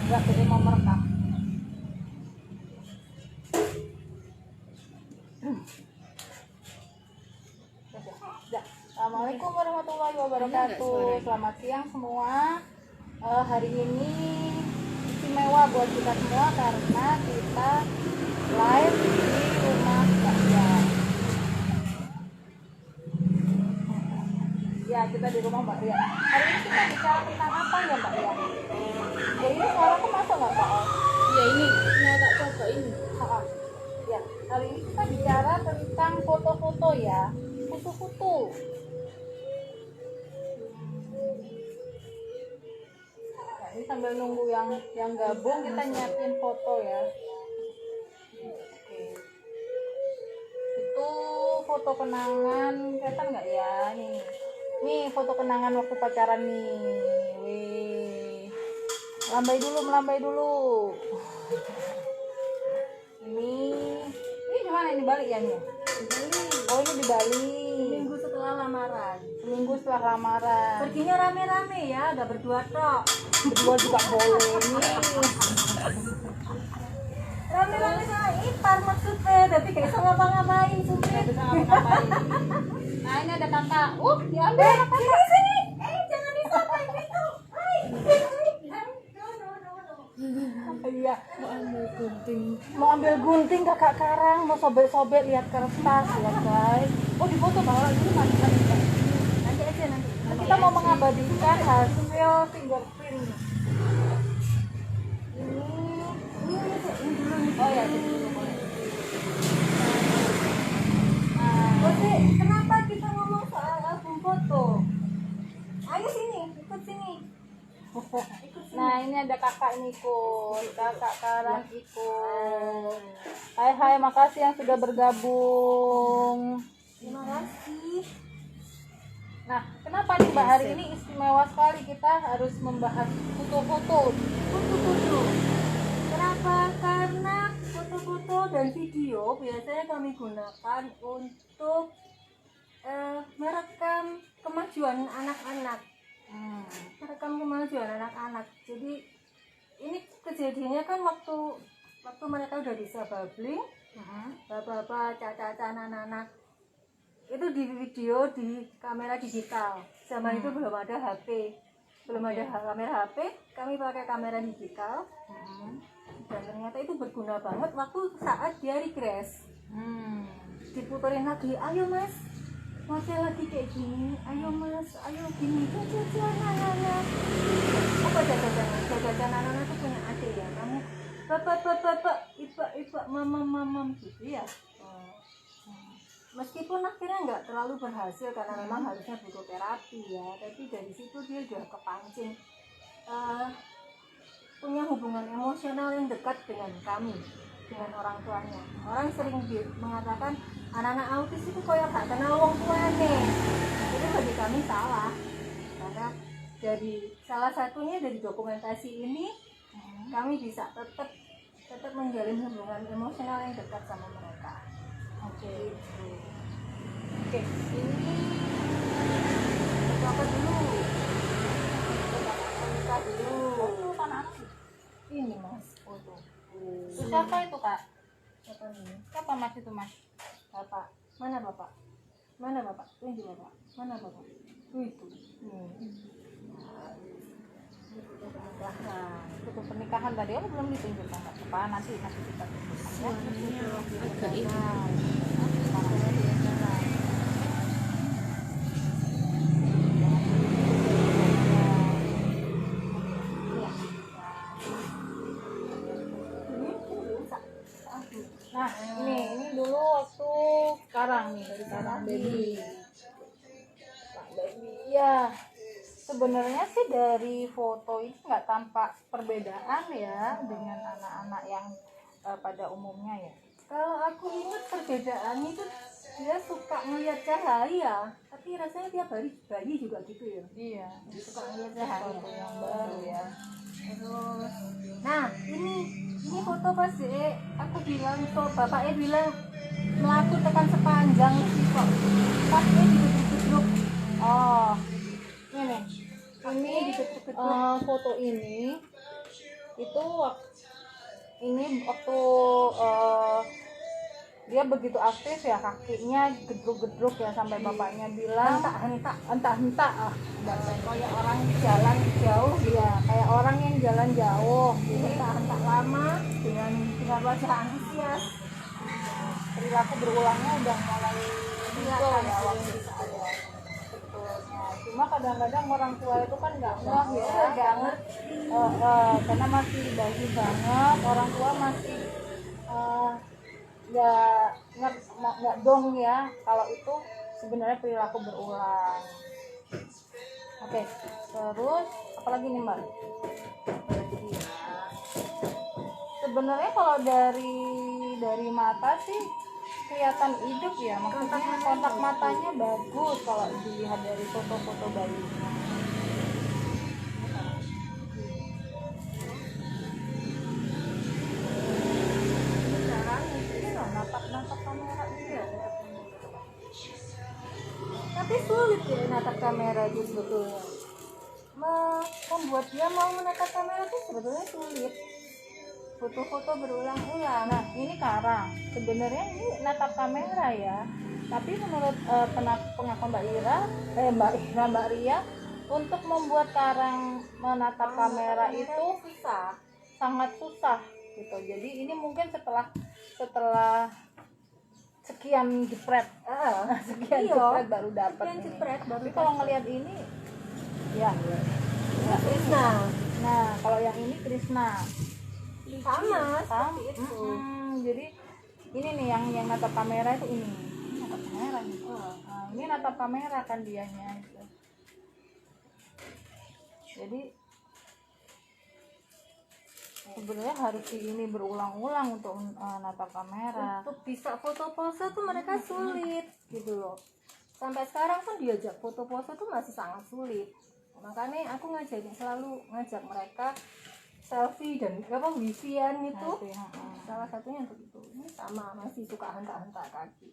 Enggak, jadi mau merekam. Assalamualaikum warahmatullahi wabarakatuh. Selamat siang semua. Hari ini istimewa buat kita semua karena kita live di rumah Mbak Rian. Ya, kita di rumah Mbak Rian. Hari ini kita bicara tentang apa ya Mbak Rian? Ya, ini suaraku masuk nggak Pak? Ya ini agak coba ini. Ya, hari ini kita bicara tentang foto-foto ya. Foto-foto. Nah, ini sambil nunggu yang gabung kita nyiapin foto ya. Oke. Itu foto kenangan, kelihatan nggak ya? Nih foto kenangan waktu pacaran nih. Wih. Melambai dulu. Ini gimana ini balik ya nih? Oh, ini di Bali. Seminggu setelah lamaran. Seminggu setelah lamaran. Perginya rame-rame ya, gak berdua tok. Berdua juga boleh nih. Rame-rame sama ipar maksudnya, tapi gak bisa ngapa-ngapain supir. Nggak bisa ngapa-ngapain. Nah, ini ada kakak. Diambil anak kakak. Sini, jangan disapain itu. Iya. Mau ambil gunting kakak Karang, mau sobek-sobek lihat kertas ya guys. Oh, difoto bawa dulu nanti. Nanti aja nanti. Kita mau mengabadikan hasil fingerprint. Ini dulu. Oh ya, ini dulu boleh. Oke, kenapa kita ngomong soal album foto? Ayo sini, ikut sini. Nah, ini ada kakak ini ikut, kakak Karang ikut. Hai, makasih yang sudah bergabung. Terima kasih. Nah, kenapa nih Mbak hari ini istimewa sekali kita harus membahas foto-foto. Foto-foto. Kenapa? Karena foto-foto dan video biasanya kami gunakan untuk merekam kemajuan anak-anak. Merekam kemajuan anak-anak. Jadi ini kejadiannya kan waktu mereka udah bisa babbling, bapak-bapak, caca-caca, anak-anak itu di video di kamera digital. Zaman itu belum ada HP, belum ada kamera HP, kami pakai kamera digital. Dan ternyata itu berguna banget waktu saat dia regress. Diputerin lagi, ayo mas, masih lagi kayak gini, ayo mas, ayo gini, apa jajan anak-anak itu punya adik ya, kamu bapak, ipa, mamam gitu ya. Meskipun akhirnya nggak terlalu berhasil karena memang harusnya butuh terapi ya, tapi dari situ dia udah kepancing punya hubungan emosional yang dekat dengan kami, dengan orang tuanya. Orang sering mengatakan anak-anak autis itu kayak gak kenal wong tuane. Itu bagi kami salah, karena dari salah satunya dari dokumentasi ini kami bisa tetap menjalin hubungan emosional yang dekat sama mereka. Oke, ini Apa dulu? kita dulu. Anak Ini mas, foto. siapa itu kak? Siapa ini? Siapa mas itu mas? Bapak. Mana bapak? Mana bapak? Tunjuk bapak. Mana bapak? Itu. Foto pernikahan tadi belum ditunjukkan nggak apa nanti kita tunjukkan ya. Agak ini. Nah, ini dulu waktu Karang nih, dari Karang baby. Pak baby ya. Sebenarnya sih dari foto ini nggak tampak perbedaan ya dengan anak-anak yang pada umumnya ya. Kalau aku ingat perbedaannya itu dia suka melihat cahaya, tapi rasanya tiap hari bayi juga gitu ya. Iya, Suka melihat cahaya. foto yang baru ya. Terus, nah ini foto pas aku bilang kok bapaknya bilang melaku tekan sepanjang sih kok. Pas duduk-duduk. Oh, ini Ini foto ini itu ini waktu dia begitu aktif ya, kakinya gedruk-gedruk ya, sampai bapaknya bilang entah kayak orang jalan jauh ya, kayak orang yang jalan jauh. jadi hentak lama dengan wajah antusias. Perilaku berulangnya udah mulai muncul ya Kelihatan waktu itu ada sebetulnya. Cuma kadang-kadang orang tua itu kan nggak ngeh ya, nggak ngerti. karena masih bayi banget, orang tua masih nggak dong ya kalau itu sebenarnya perilaku berulang. Oke, terus apalagi nih Mbak? Sebenarnya kalau dari mata sih kelihatan hidup ya, maksudnya kontak matanya bagus kalau dilihat dari foto-foto bayinya. Sekarang Ini loh, natap kamera ini ya. tapi sulit ya natap kamera itu sebetulnya. Membuat dia mau menatap kamera itu sebetulnya sulit. Foto-foto berulang-ulang. Nah, ini Karang. Sebenarnya ini natap kamera ya. Tapi menurut pengakuan Mbak Ria, untuk membuat Karang menatap kamera itu susah. sangat susah gitu. Jadi ini mungkin setelah sekian jepret, sekian jepret baru dapat. Tapi kalau ngelihat ini, ya. Krishna. Nah, kalau yang ini Krishna. Sama seperti itu. Jadi ini nih yang natap kamera itu ini natap kamera nih. Nah, ini natap kamera kan dianya gitu. Jadi sebenarnya harus ini berulang-ulang untuk natap kamera. Untuk bisa foto pose tuh mereka sulit gitu loh. Sampai sekarang pun diajak foto pose tuh masih sangat sulit. Makanya aku selalu ngajak mereka selfie dan wifi-an itu. Salah satunya untuk itu. Ini sama masih suka hentak-hentak kaki.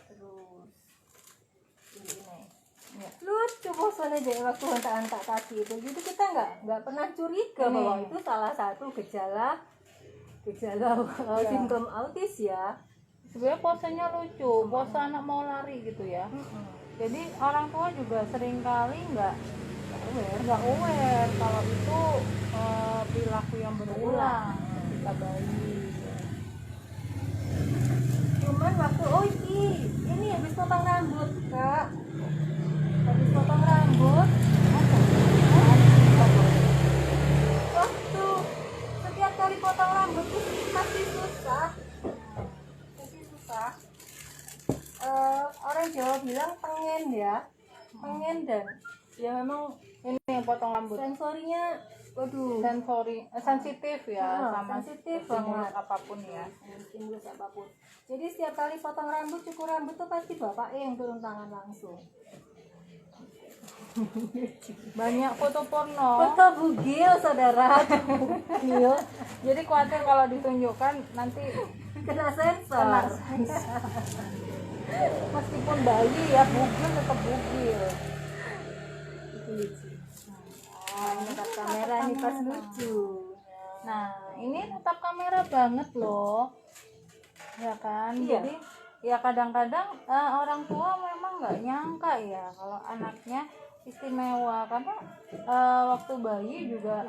Terus ini. Ya. Lucu posenya jadi waktu hentak-hentak kaki itu. Jadi kita nggak pernah curiga bahwa itu salah satu gejala sindrom autis ya. Sebenarnya posenya lucu, pose anak mau lari gitu ya. Jadi orang tua juga seringkali nggak aware kalau itu perilaku yang berulang ketika bayi. Cuman waktu ini habis potong rambut Kak, habis potong rambut waktu setiap kali potong rambut tuh pasti susah. Orang Jawa bilang pengen dan ya memang Ini yang potong rambut sensorinya sensitif ya, sama sensitif stimulus banget apapun ya. stimulus apapun. Jadi setiap kali potong rambut, cukur rambut tuh pasti bapaknya yang turun tangan langsung. Banyak foto porno, Foto bugil saudara. bugil. Jadi khawatir kalau ditunjukkan nanti Kena sensor. meskipun bayi ya, bugil tetap bugil. Itu lucu. Natap kamera nih pas lucu. Nah, ini natap kamera banget loh, ya kan? Iya. Jadi ya kadang-kadang orang tua memang nggak nyangka ya kalau anaknya istimewa, karena waktu bayi juga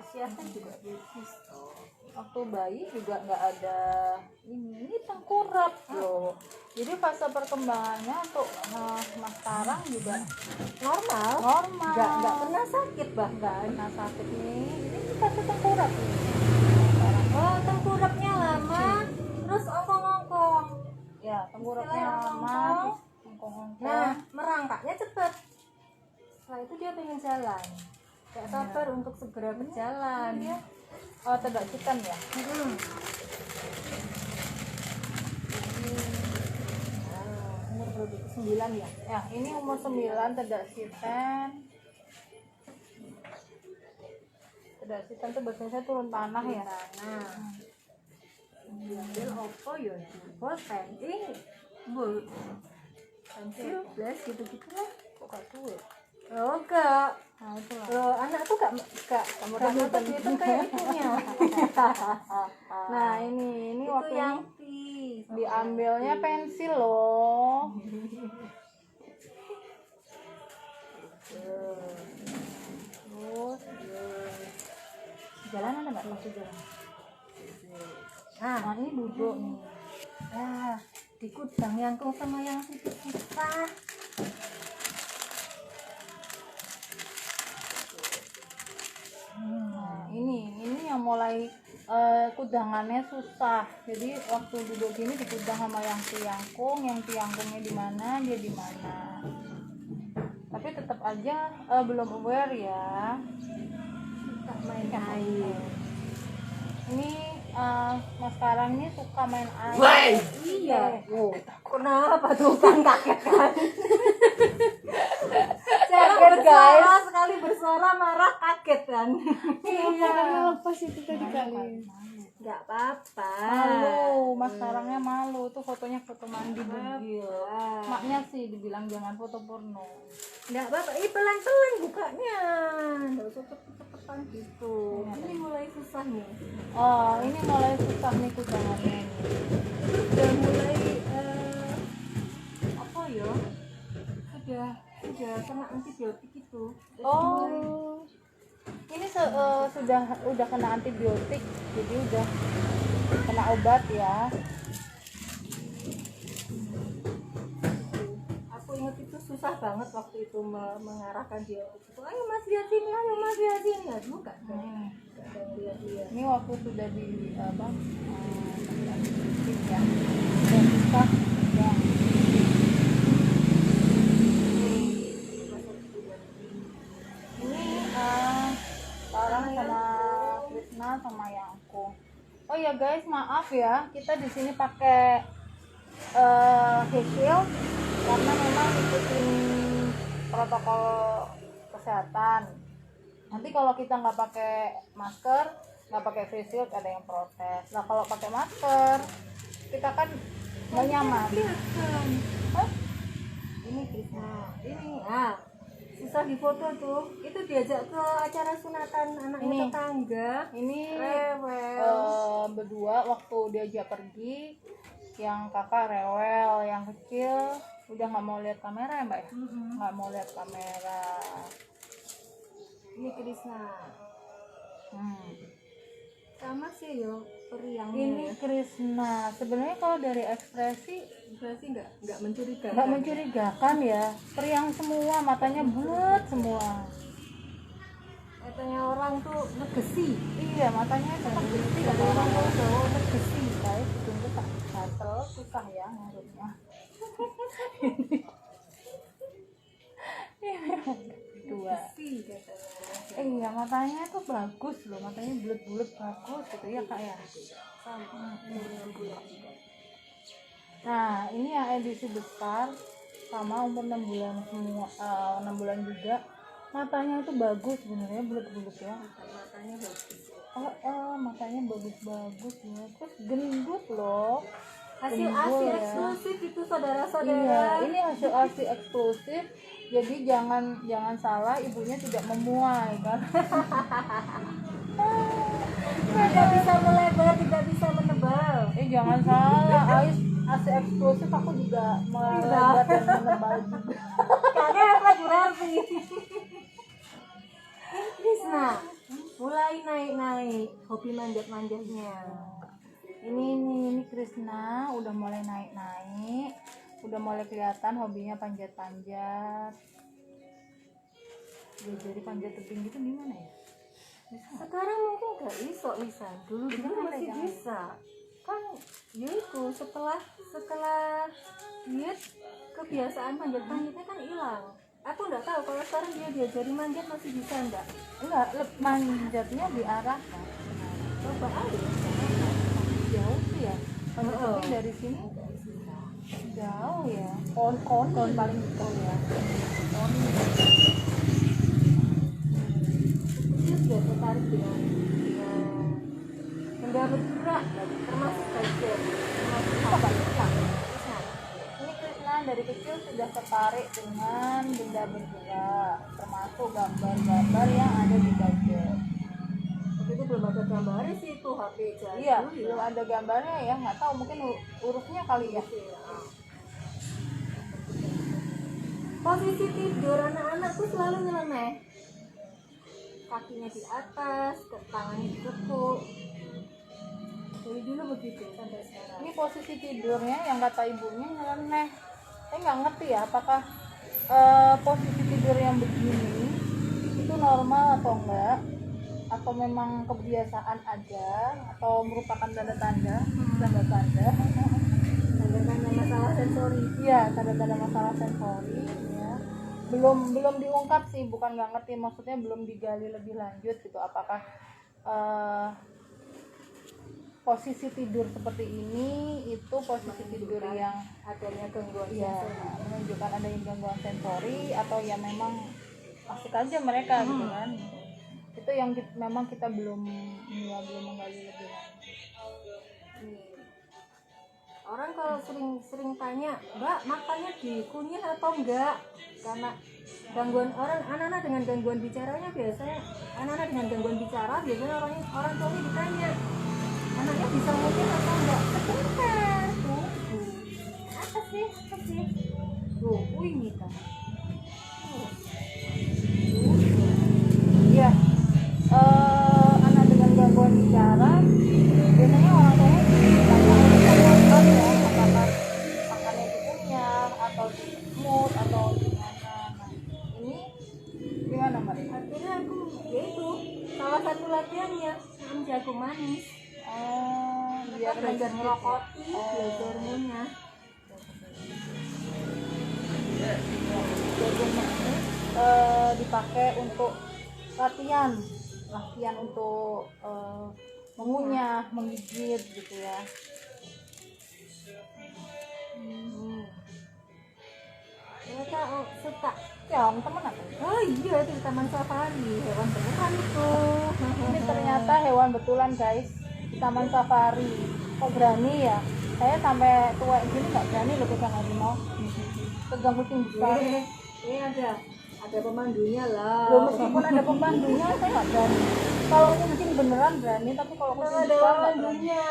nggak ada ini tengkurap loh. Jadi fase perkembangannya untuk Mas Karang juga Normal. Nggak pernah sakit bahkan. Pernah sakit nih. Ini fase tengkurap nih. Oh, tengkurapnya lama, terus ongkong-ongkong. Ya, tengkurapnya lama, ongkong-ongkong. Nah, merangkaknya cepet. Setelah itu dia pengen jalan. Gak sabar untuk segera berjalan. Oh, tidak hitam ya? Umur berapa? 9 ya? Ya, ini umur 9, tidak hitam. Tidak hitam tuh biasanya turun tanah ya. Diambil opo ya, jempol, penting, pensil, plus gitu-gitu lah. Kok gak duit? Oh enggak, Nah, itulah. Kalau anak tuh gak mata duitan kayak ibunya. Nah, ini Itu waktu yang ini diambilnya pensil loh. Terus jalan ada nggak masuk jalan? Nah, ini duduk nih. Nah, di kudang yang kong sama yang susah. Nah, ini yang mulai kudangannya susah. Jadi waktu duduk gini dikudang sama yang tiangkungnya di mana, dia di mana. Tapi tetap aja belum aware ya. Suka main air. Ini Mas Karang ini suka main air. Iya. Oh, kenapa tuh kan kaget kan? Saya bersuara sekali bersuara marah kaget kan? Iya. Lepas itu tadi kali. Nggak apa-apa. Malu, Mas Karangnya malu. Itu fotonya foto mandi bugil. Wah. Maknya sih dibilang jangan foto porno. Nggak apa-apa. Pelan-pelan bukanya. Nggak usah cepet-cepetan gitu. Ini mulai susah nih. Oh, ini mulai susah nih kudangannya nih. Itu udah mulai apa ya? Sudah kena antibiotik itu. Oh, ini udah kena antibiotik, jadi udah kena obat ya. Aku ingat itu susah banget waktu itu mengarahkan dia itu. Ayo Mas liatin, ayo Mas liatin. Ya dulu nggak ada yang lihat-lihat. Ini waktu sudah di antibiotik ya, udah susah ya. Ini sekarang sama Krisna sama Yangkung. Oh ya guys, maaf ya, kita di sini pakai face shield karena memang ikutin protokol kesehatan. Nanti kalau kita nggak pakai masker, nggak pakai face shield, ada yang protes. Nah kalau pakai masker, kita kan nggak nyaman. Hah? Ini Krisna, ini susah di foto tuh. Itu diajak ke acara sunatan anaknya Ini. tetangga. Ini Rewel. berdua waktu diajak pergi, yang kakak rewel, yang kecil udah nggak mau lihat kamera ya mbak ya, nggak mau lihat kamera. Ini Krisna. Sama sih yo periang. Ini Krisna. Sebenarnya kalau dari ekspresi berarti nggak mencurigakan. nggak mencurigakan ya, periang semua, matanya bulat semua. Katanya orang tuh negesi. Iya, matanya itu kan gede, kata orang Jawa negesi. Guys, itu tak gatel, susah ya ngurutnya. Dua. Negesi katanya. Iya, matanya tuh bagus loh, matanya bulat-bulat bagus gitu ya kak ya. Sama. Nah, ini yang edisi besar sama umur 6 bulan semua, 6 bulan juga. Matanya itu bagus sebenarnya, bulat-bulat ya. Matanya bagus. Matanya bagus-bagus ya. Terus gendut loh. Hasil Gendut ya. eksklusif itu saudara-saudara. Iya, ini hasil ASI eksklusif. Jadi jangan salah, ibunya tidak memuai kan. Tidak bisa melebar, tidak bisa menebal. Jangan salah, ASI eksklusif aku juga melebar dan menebal juga. Kakek apa berarti? Krisna mulai naik-naik hobi manjat-manjatnya. Ini Krisna udah mulai naik-naik, udah mulai kelihatan hobinya panjat-panjat. Jadi panjat tebing gitu gimana ya? Sekarang mungkin gak iso Lisan. Dulu masih jangan. bisa. Kan ya itu setelah diet kebiasaan manjat-manjatnya kan hilang. Aku nggak tahu kalau sekarang dia diajari manjat masih bisa enggak? Enggak, manjatnya diarahkan. Coba aja. Jauh sih ya. Panjat tebing dari sini jauh ya. Kon paling jauh ya. Kon. Dia sudah tertarik dengan benda bergerak, termasuk bagian, termasuk apa? Ini Krisna dari kecil sudah tertarik dengan benda bergerak, termasuk gambar-gambar yang ada di gadget. Begitu belum ada gambarnya sih itu HP jadul. Iya, belum ada gambarnya ya, nggak tahu mungkin hurufnya kali ya. Posisi tidur anak-anak tuh selalu nyeleneh, kakinya di atas, tangannya ditekuk. Dari dulu begitu sampai sekarang. Ini posisi tidurnya yang kata ibunya nyeleneh. Saya nggak ngerti ya, apakah posisi tidur yang begini itu normal atau enggak, atau memang kebiasaan aja, atau merupakan tanda-tanda Tanda-tanda masalah sensori. iya, tanda-tanda masalah sensori ya. Belum diungkap sih, bukan nggak ngerti, maksudnya belum digali lebih lanjut gitu, apakah posisi tidur seperti ini itu posisi tidur yang Adanya gangguan ya sensori. menunjukkan adanya gangguan sensori, atau ya memang asik aja mereka gitu kan. Itu yang memang kita belum menggali lebih lanjut. Nih. Orang kalau sering tanya, Mbak makannya dikunyah atau enggak? Karena gangguan anak-anak dengan gangguan bicaranya biasanya orang tuanya ditanya, anaknya bisa ngunyah atau enggak? Sebentar, tunggu. Apa sih? Tuh, ini kan. Iya, anak dengan gangguan bicara biasanya orang tuanya ditanya oleh ya, apakah makannya dikunyah atau disemut atau gimana. Nah, ini gimana Maria? Akhirnya aku, yaitu salah satu latihannya jago manis. Biar Belajar menjadi- ngerokoti, belajar ngunyah. jagung manis dipakai untuk latihan untuk mengunyah, menggigit gitu ya. Mereka suka. Ya, teman apa? Oh iya, itu di Taman Safari, hewan beneran itu. Ini ternyata hewan betulan guys, di Taman Safari. Kok berani ya? Saya sampai tua gini nggak berani loh pegang harimau, pegang kucing besar. Ini ada pemandunya lah. Loh, meskipun ada pemandunya saya nggak berani. Kalau kucing beneran berani, tapi kalau Kalau kucing ada besar nggak berani. pemandunya,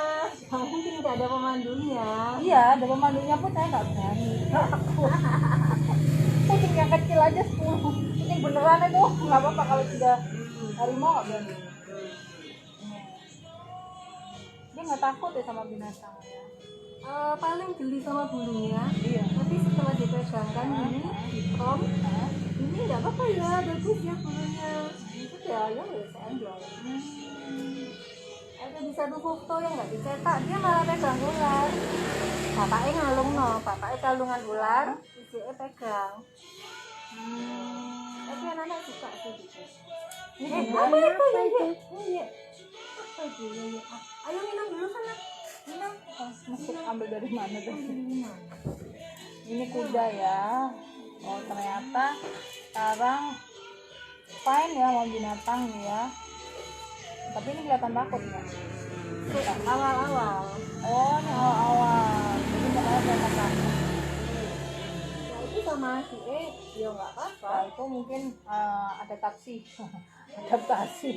nggak mungkin nggak ada pemandunya. Iya, ada pemandunya pun saya nggak berani. Kucing yang kecil aja 10. Kucing beneran itu nggak apa-apa, kalau sudah harimau nggak berani. Dia nggak takut ya sama binatang ya. Paling geli sama bulunya. Iya. Tapi setelah dipegangkan ini, dikom, ini nggak apa-apa ya, bagus ya bulunya. Itu ya saya enjoy. Ada di satu foto yang nggak dicetak, dia malah pegang ular. Bapaknya ngalung bapaknya kalungan ular, ibunya pegang. Tapi anak-anak suka sih gitu. Apa itu ya? Iya. Apa itu ya? Ayo minum dulu sana. Minum. Masuk ambil dari mana tadi? Minum. Ini kuda ya. Oh, ternyata sekarang fine ya mau binatang ya. Tapi ini kelihatan takut ya. Awal-awal. Oh, ini awal-awal. Jadi nggak ada takut. Ya itu sama si ya nggak apa-apa. Nah, itu mungkin adaptasi. Adaptasi.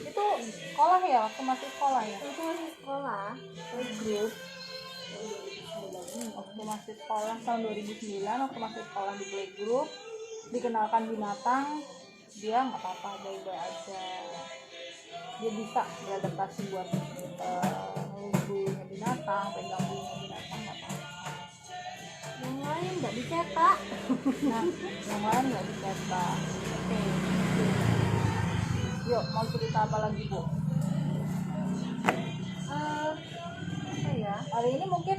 Itu sekolah ya, waktu masih sekolah ya. Itu masih sekolah, playgroup. Waktu masih sekolah tahun 2009, waktu masih sekolah di playgroup, dikenalkan binatang, dia nggak apa-apa, baik-baik aja. Dia bisa beradaptasi buat ngelunggunya binatang, pegang bulunya binatang, nggak apa-apa. Yang lain nggak dicetak. Nah, yang lain nggak dicetak. Oke. Yuk, mau cerita apa lagi Bu? Apa ya? Hari ini mungkin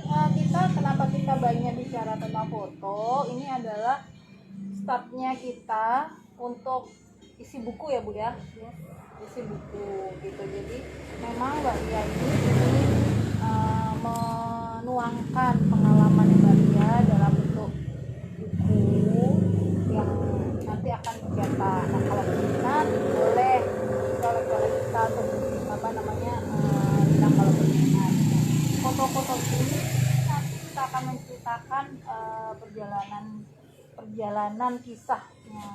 kenapa kita banyak bicara tentang foto, ini adalah startnya kita untuk isi buku ya Bu ya. Isi buku gitu. Jadi memang Mbak Lia ini menuangkan pengalaman Mbak Lia dalam bentuk buku yang nanti akan dicetak. Nah, kalau berminat boleh colek-colek kita untuk apa namanya bilang kalau berminat. Foto-foto ini menceritakan perjalanan kisahnya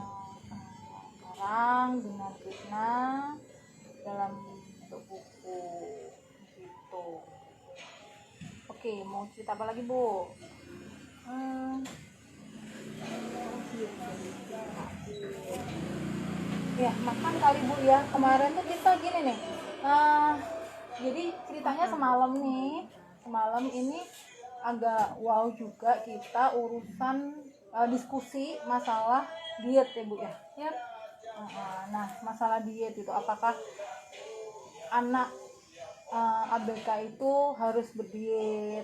Karang dengan Krishna dalam bentuk buku gitu. Oke, mau cerita apa lagi, Bu? Ya, makan kali, Bu, ya. Kemarin tuh kita gini nih. Jadi ceritanya semalam ini agak wow juga kita urusan diskusi masalah diet ya, Bu, ya. Ya, Nah, masalah diet itu apakah anak ABK itu harus berdiet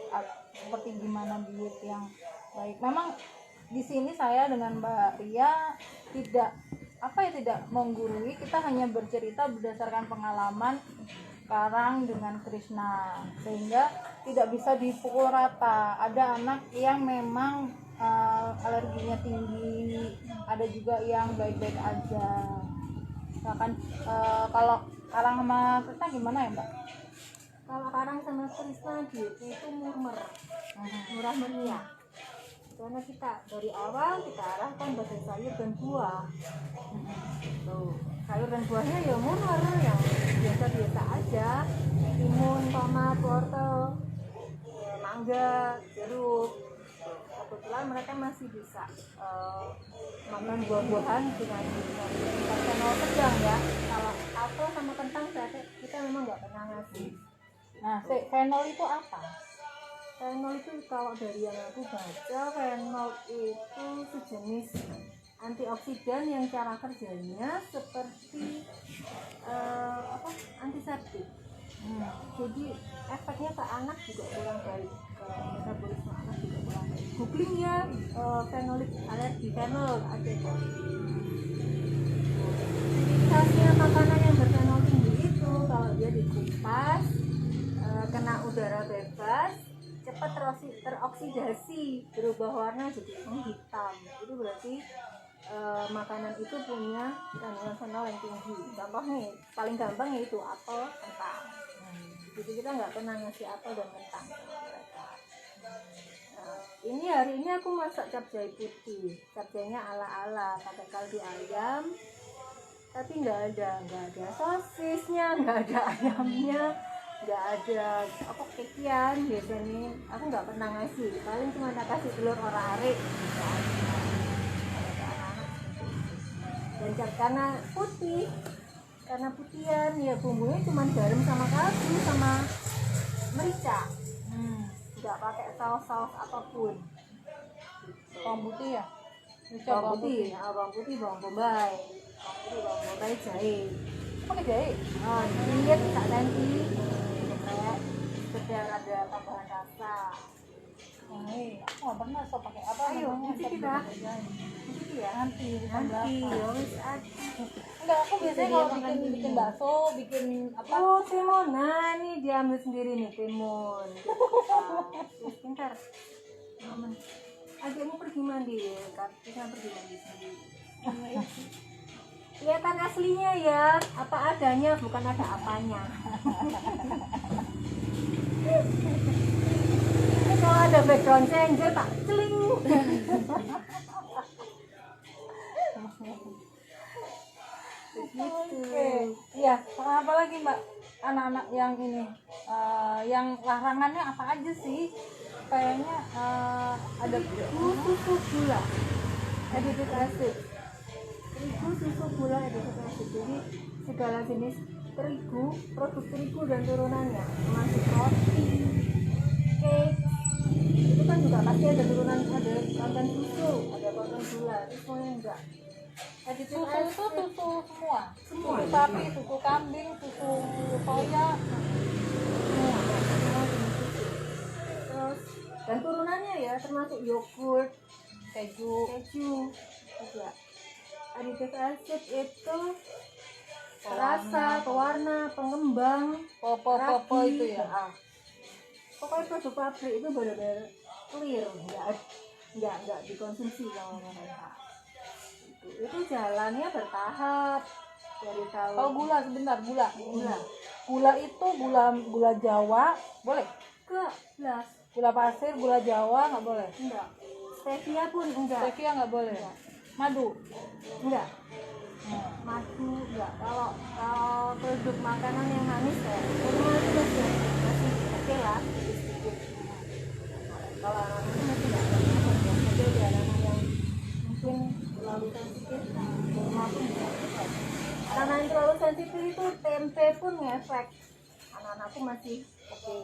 seperti gimana diet yang baik. Memang di sini saya dengan Mbak Ria tidak menggurui, kita hanya bercerita berdasarkan pengalaman Karang dengan Krishna, sehingga tidak bisa dipukul rata. Ada anak yang memang alerginya tinggi, ada juga yang baik-baik aja. Misalkan kalau Karang sama Krishna gimana ya, Mbak? kalau Karang sama Krisna dietnya itu murah meriah. Karena kita dari awal kita arahkan pada sayur dan buah. Tuh, sayur dan buahnya ya murah, yang biasa-biasa aja. Timun, tomat, wortel, mangga, jeruk. Kebetulan mereka masih bisa makan buah-buahan dengan fenol sedang ya. Kalau apel sama kentang kita memang nggak pernah ngasih. Nah, fenol itu apa? Fenol itu kalau dari yang aku baca, fenol itu sejenis antioksidan yang cara kerjanya seperti antiseptik. Jadi efeknya ke anak juga kurang baik, ke metabolisme anak juga kurang baik. Googling ya, fenolik alergi fenol ada kok. Khasnya makanan yang berfenol tinggi itu kalau dia dikupas, kena udara bebas, cepat teroksidasi, berubah warna jadi hitam. Itu berarti makanan itu punya kandungan fenol yang tinggi. Contohnya paling gampang yaitu apel, kentang. Jadi kita nggak pernah ngasih apel dan kentang sama mereka. Ini hari ini aku masak capcay putih. Capcaynya ala-ala pakai kaldu ayam, tapi nggak ada sosisnya, nggak ada ayamnya, nggak ada kekian. Biasanya aku nggak pernah ngasih, paling cuma kasih telur orak-arik dan karena putihan ya, bumbunya cuma garam sama kaldu sama merica, nggak pakai saus apapun. Bawang putih ya? Bawang putih, bawang bombay, jahe. Pakai jahe? Lihat tak nanti biar ada tambahan rasa. Aku nggak pernah pakai apa. Ayo, nanti kita ya. Nanti. Wis Enggak, aku biasanya kalau bikin bakso, bikin apa? Oh, timun. Nah, ini diambil sendiri nih timun. Terus pintar. Aman. Adikmu pergi mandi ya, kita pergi mandi sendiri. Kelihatan aslinya ya, apa adanya, bukan ada apanya. Kalau ada background changer tak celing. Oke. Iya, apa lagi, Mbak? Anak-anak yang ini, yang larangannya apa aja sih? Kayaknya ada Susu gula, aditif acid. Susu gula, aditif acid. Jadi segala jenis terigu, produk terigu dan turunannya, termasuk roti, cake, itu kan juga pasti ada turunan, ada konten susu, ada konten gula. Itu semuanya enggak. Aditif susu acid itu susu semua. Semua. Susu sapi, susu kambing, susu soya. semua jenis susu. Terus dan turunannya ya, termasuk yogurt, keju juga. Aditif acid itu rasa, pewarna, pengembang, Popo ragi. itu ya. Pokoknya produk pabrik itu benar-benar clear, nggak dikonsumsi sama mereka. Itu jalannya bertahap dari tahun. Kalau gula sebentar, gula itu gula Jawa boleh? ke belas Gula pasir, gula Jawa nggak boleh. Enggak. Stevia pun enggak. Stevia nggak boleh. Madu. Enggak. Madu enggak. Kalau produk makanan yang manis ya, kurma itu masih oke lah, sedikit. Kalau anak itu masih enggak ada apa-apa. Tapi ada anak yang mungkin terlalu sensitif, kurma pun enggak efek. Anak yang terlalu sensitif itu tempe pun ngefek. Anak-anakku masih oke.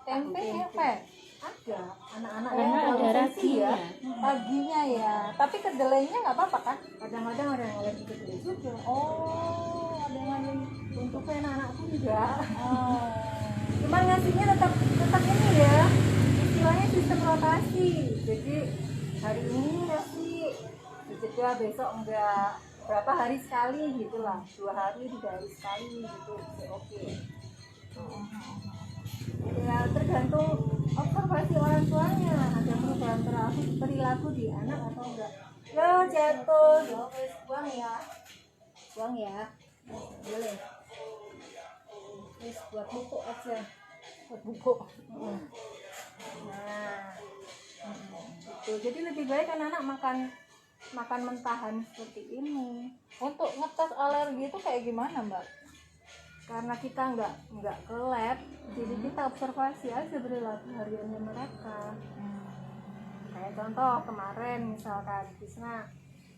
Tempe efek. Ada anak-anak Karena yang terlalu ada sensitif ya. Paginya ya. Tapi kedelainya nggak apa-apa kan? Kadang-kadang ada yang alergi ke kedelai juga. Oh, ada yang lain. Untuk anak-anakku enggak. Oh. Cuman ngasihnya tetap ini ya, istilahnya sistem rotasi. Jadi hari ini ngasih, jeda besok enggak, berapa hari sekali gitulah, 2 hari 3 hari sekali gitu, oke. Ya tergantung observasi orang tuanya, ada perubahan perilaku di anak atau enggak. Yo jatuh, yo wes buang ya, boleh. Wes buat pupuk aja. Buat buku. Nah, gitu. Jadi lebih baik anak-anak makan mentahan seperti ini. Untuk ngetes alergi itu kayak gimana, Mbak? Karena kita nggak ke lab, jadi kita observasi aja perilaku hariannya mereka. Kayak contoh kemarin misalkan Krisna,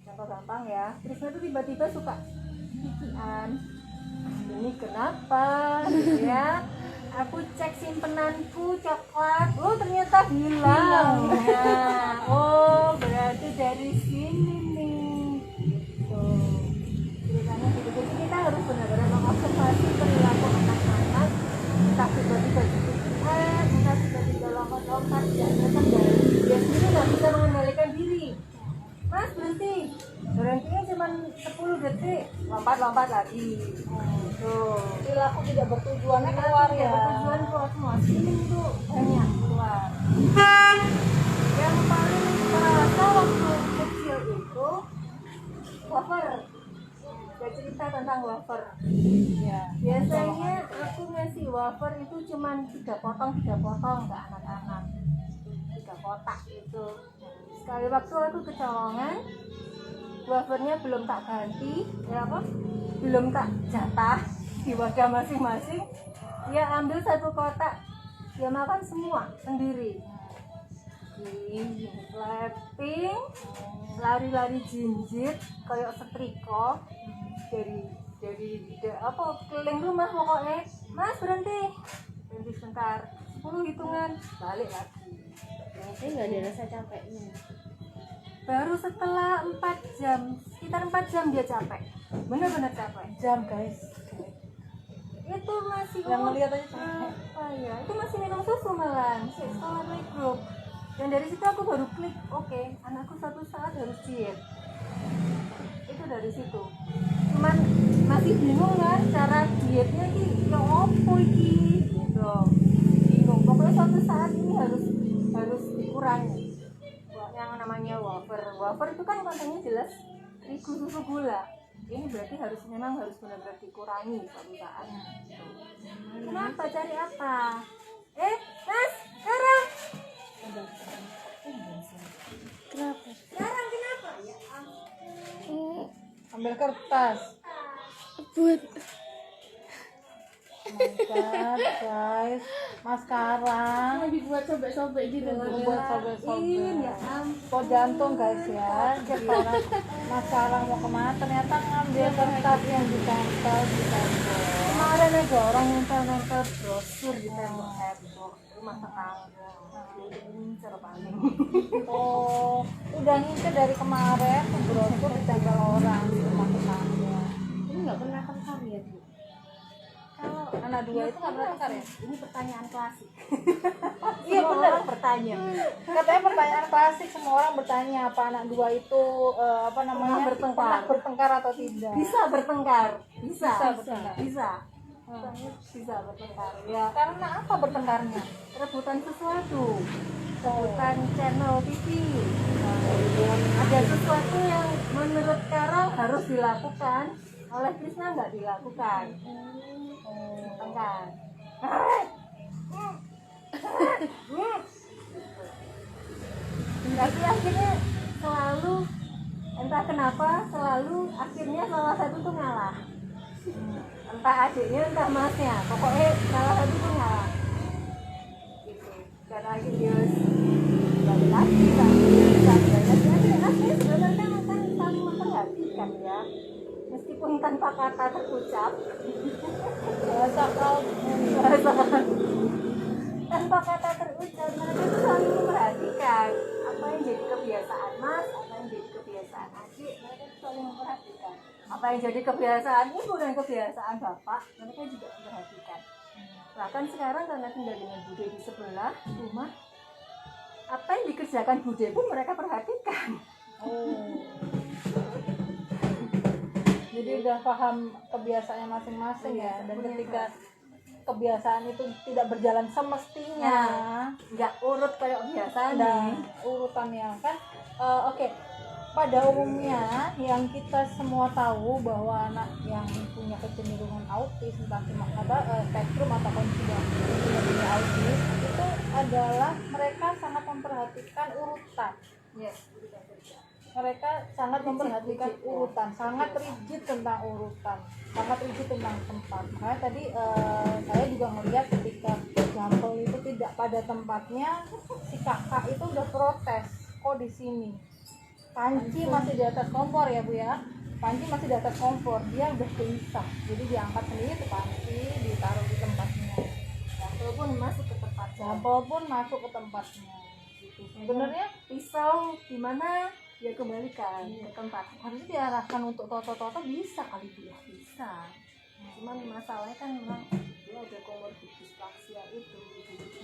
contoh gampang ya, Krisna tuh tiba-tiba suka kikian. Ini kenapa? Gitu ya. Aku cek simpenanku coklat, oh ternyata hilang. Nah, oh berarti dari sini nih. Gitu. Ceritanya gitu. Jadi kita harus benar-benar mengobservasi perilaku anak-anak. Entah tiba-tiba kikian, entah tiba-tiba lompat-lompat, dan datang dari dia sendiri nggak bisa mengendalikan diri. Mas berhentinya cuma 10 detik, lompat-lompat lagi. Tuh. Perilaku tidak bertujuannya keluar ya. Tujuan keluar semua, sini tuh banyak keluar. Yang paling terasa waktu kecil itu wafer. Saya cerita tentang wafer. Ya. Biasanya aku ngasih wafer itu cuma 3 potong ke anak-anak, 3 kotak itu. Sekali waktu aku kecolongan, wafernya belum tak ganti, ya apa? Belum tak jatah di wadah masing-masing. Dia ambil 1 kotak, dia makan semua sendiri. Slapping, lari-lari jinjit, kayak setrika dari apa keliling rumah pokoknya. Mas berhenti sebentar, 10 hitungan, balik lagi. Tapi nggak ada rasa capeknya. Baru setelah 4 jam, sekitar 4 jam dia capek, benar-benar capek. Jam, guys. Itu masih Yang ngeliat aja capek. apa ya, itu masih minum susu malah, masih sekolah playgroup. Dan dari situ aku baru klik, oke, anakku 1 saat harus diet. Itu dari situ. Cuman masih bingung kan cara dietnya ini ya opo iki gitu. Bingung. Pokoknya suatu saat ini harus dikurangi. Yang namanya wafer itu kan kontennya jelas terigu susu gula. Ini berarti memang harus benar-benar dikurangi suatu saat. Kenapa? Cari apa? Mas, sekarang kenapa? Ya ampun. Ambil kertas. Buat Oh my God, guys. Maskara. dibuat sobek-sobek gitu. Buat sobek-sobek. Ya ampun. Kok jantung, guys ya. Sekarang maskara mau kemana? Ternyata ngambil kertas yang ditempel di tembok. Kemarin ada orang nempel brosur di tembok rumah tetangga. Incer paling. Oh, udah ngincer dari kemarin tuh brosur ditempel orang di rumah tetangga. Ini nggak pernah tengkar ya, Bu? Kalau Anak 2 itu nggak pernah tengkar ya? ini pertanyaan klasik. Iya, Semua bener. orang bertanya. Katanya pertanyaan klasik, semua orang bertanya apa anak 2 itu apa namanya Pernah bertengkar. pernah bertengkar atau tidak. Bisa bertengkar, bisa bertengkar. bisa bertengkar ya, Karena apa bertengkarnya? rebutan sesuatu, rebutan channel TV. Ada sesuatu yang menurut Carol harus dilakukan, oleh Krisna nggak dilakukan. Bertengkar. Tapi akhirnya selalu entah kenapa selalu akhirnya salah satu tuh ngalah. Entah adiknya entah masnya, pokoknya salah satu tuh ngalah gitu. Dan akhirnya balik lagi aslinya sebenarnya kan saling memperhatikan ya, meskipun tanpa kata terucap. bahasa kau Tanpa kata terucap mereka tuh saling memperhatikan apa yang jadi kebiasaan mas, apa yang jadi kebiasaan adik, mereka tuh saling memperhatikan apa yang jadi kebiasaan ibu dan kebiasaan bapak, mereka juga memperhatikan. Bahkan sekarang karena tinggal dengan bude di sebelah rumah, apa yang dikerjakan bude pun mereka perhatikan. jadi udah paham kebiasaannya masing-masing ya. Dan ketika kebiasaan itu tidak berjalan semestinya, Nggak urut kayak biasa dan nih. urutannya kan oke. Pada umumnya yang kita semua tahu bahwa anak yang punya kecenderungan autis, entah spektrum ataupun sudah punya autis, itu adalah mereka sangat memperhatikan urutan. Yes. Mereka sangat memperhatikan urutan, sangat rigid tentang urutan, sangat rigid tentang tempat. Makanya tadi saya juga melihat ketika example itu tidak pada tempatnya, si kakak itu udah protes, kok di sini panci masih di atas kompor ya bu ya, panci masih di atas kompor, dia udah gelisah, jadi diangkat sendiri ke panci, ditaruh di tempatnya, Walaupun masuk ke tempatnya. jempol pun masuk ke tempatnya. Gitu. Sebenarnya Pisau di mana dia kembalikan ke tempat. harusnya diarahkan untuk toto-toto bisa kali bu ya. Bisa. Cuman masalahnya kan memang dia ada komorbid disleksia itu. Jadi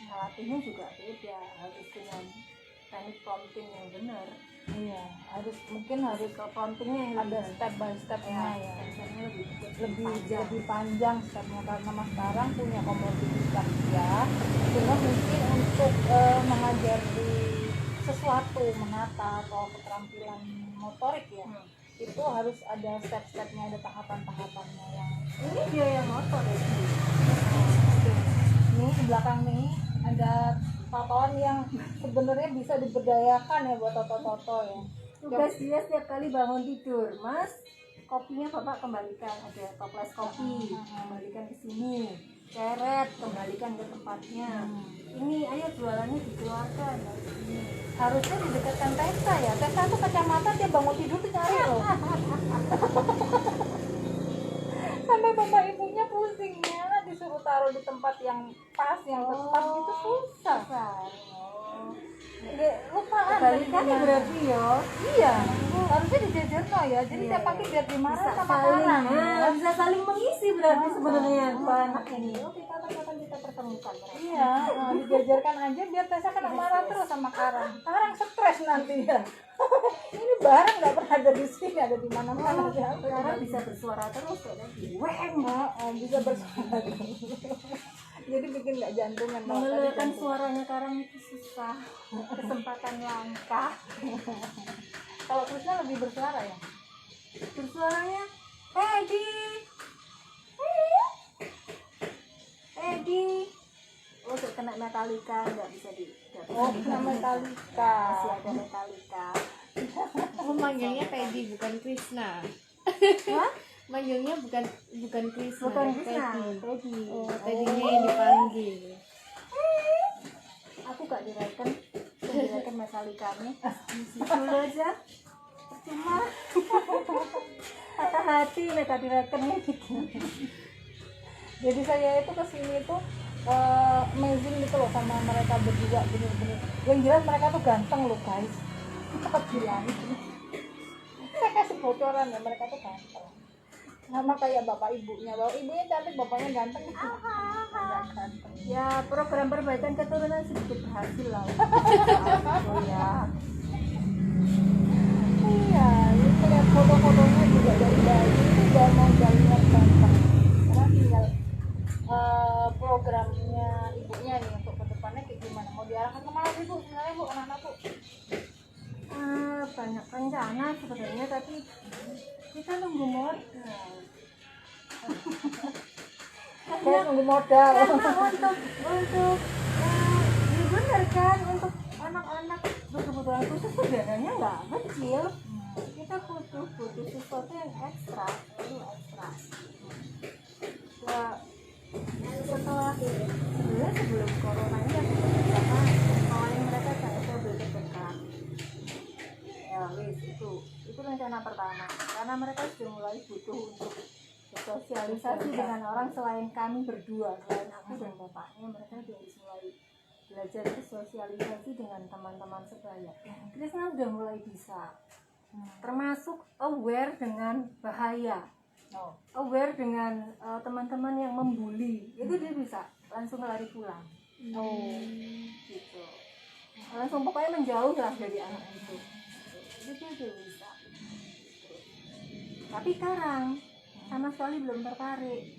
melatihnya juga beda, harus dengan teknik prompting yang benar. Iya, mungkin harus Ke promptingnya yang ada step by stepnya ya. stepnya lebih panjang stepnya karena mas sekarang punya komorbid disleksia, sehingga mungkin untuk mengajari sesuatu, menata atau keterampilan motorik ya, itu harus ada step-stepnya, ada tahapan-tahapannya yang ini dia yang motor ya. ini di belakang nih ada totoan yang sebenarnya bisa diberdayakan ya buat toto-toto ya. Tugas dia setiap kali bangun tidur, mas kopinya bapak kembalikan, ada toples kopi kembalikan ke sini, ceret kembalikan ke tempatnya, ini ayo jualannya dikeluarkan dari sini. Harusnya didekatkan Tessa ya. Tessa tuh kacamata dia bangun tidur tuh nyari loh. Sampai bapak ibunya pusingnya disuruh taruh di tempat yang pas, yang tetap gitu susah. Lupaan Kembalikan ya berarti ya. Iya, harusnya dijajarno ya. Jadi tiap pagi biar dimarah sama orang. Bisa saling mengisi berarti sebenarnya dua anak ini. Oh, kita akan kita pertemukan mereka. Iya, dijajarkan aja biar Tessa kena marah terus sama Karang. Karang stres nanti ya. Ini barang nggak pernah ada di sini, ada di mana-mana. Karena bisa bersuara terus kayak tadi. Bisa bersuara. Jadi bikin nggak jantungan. Mengeluarkan suaranya Karang itu susah. Kesempatan langka. Kalau Krisna lebih bersuara ya. Bersuaranya Edi. Oh, kena Metallica nggak bisa di. Oh, kena Metallica. Masih ada Metallica. Oh, manggilnya Pedi bukan Krishna. Hah? Manggilnya bukan Krishna. Bukan Krishna, Pedi. Pedi. Oh, tadinya yang dipanggil. Aku gak direken Metallica-nya. Dulu aja. Cuma kata hati mereka direkennya gitu. Jadi saya itu kesini tuh amazing gitu loh sama mereka berdua, bener-bener. Yang jelas mereka tuh ganteng loh guys. Kita bilang. Saya kasih bocoran ya, mereka tuh ganteng. Sama kayak bapak ibunya cantik, bapaknya ganteng. Ganteng. Ya, program perbaikan keturunan sedikit berhasil lah. Oh ya. Iya, itu lihat foto-fotonya juga dari bayi itu udah mau jalinan ganteng. Karena tinggal programnya ibunya nih untuk kedepannya kayak gimana, mau diarahkan kemana sih bu sebenarnya bu, anak-anak bu? Banyak rencana sebenarnya, tapi kita nunggu modal. Kayak nunggu modal. Karena untuk ya benar kan, untuk anak-anak berkebutuhan khusus tuh dananya nggak kecil. Kita butuh sesuatu yang ekstra, itu ekstra. Ya setelah sebenarnya sebelum corona ini aku bersama kawan mereka kayak saya berdekat. Ya wis itu rencana pertama, karena mereka sudah mulai butuh untuk bersosialisasi dengan orang selain kami berdua, selain aku dan bapaknya. Mereka sudah mulai belajar bersosialisasi dengan teman-teman sebaya. Krisna sudah mulai bisa, termasuk aware dengan bahaya, aware dengan teman-teman yang membuli, itu dia bisa langsung lari pulang. Gitu, langsung pokoknya menjauh lah dari anak itu dia bisa. Tapi sekarang sama sekali belum tertarik.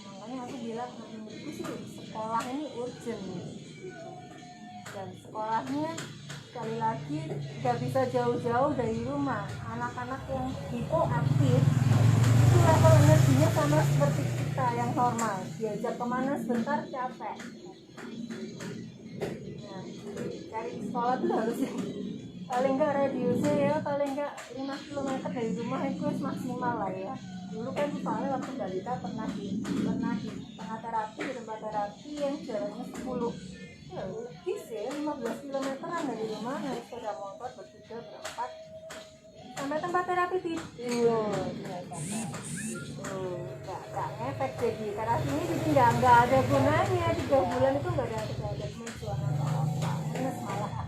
Makanya aku bilang menurutku sih sekolah ini urgent gitu. Dan sekolahnya sekali lagi nggak bisa jauh-jauh dari rumah. Anak-anak yang hipoaktif itu level energinya sama seperti kita yang normal, diajak kemana sebentar capek. Nah, cari sekolah tuh harus paling nggak radiusnya ya paling nggak 5 km dari rumah itu maksimal lah ya. Dulu kan soalnya waktu balita pernah di tengah terapi, di tempat terapi yang jaraknya 10 ya lebih sih 15 kilometeran dari rumah, naik sepeda motor bertiga berempat sampai tempat terapi tidur. Nggak ngefek jadi terapi ini jadi nggak ada gunanya. 3 bulan itu nggak ada kemajuan apa-apa, minus malah.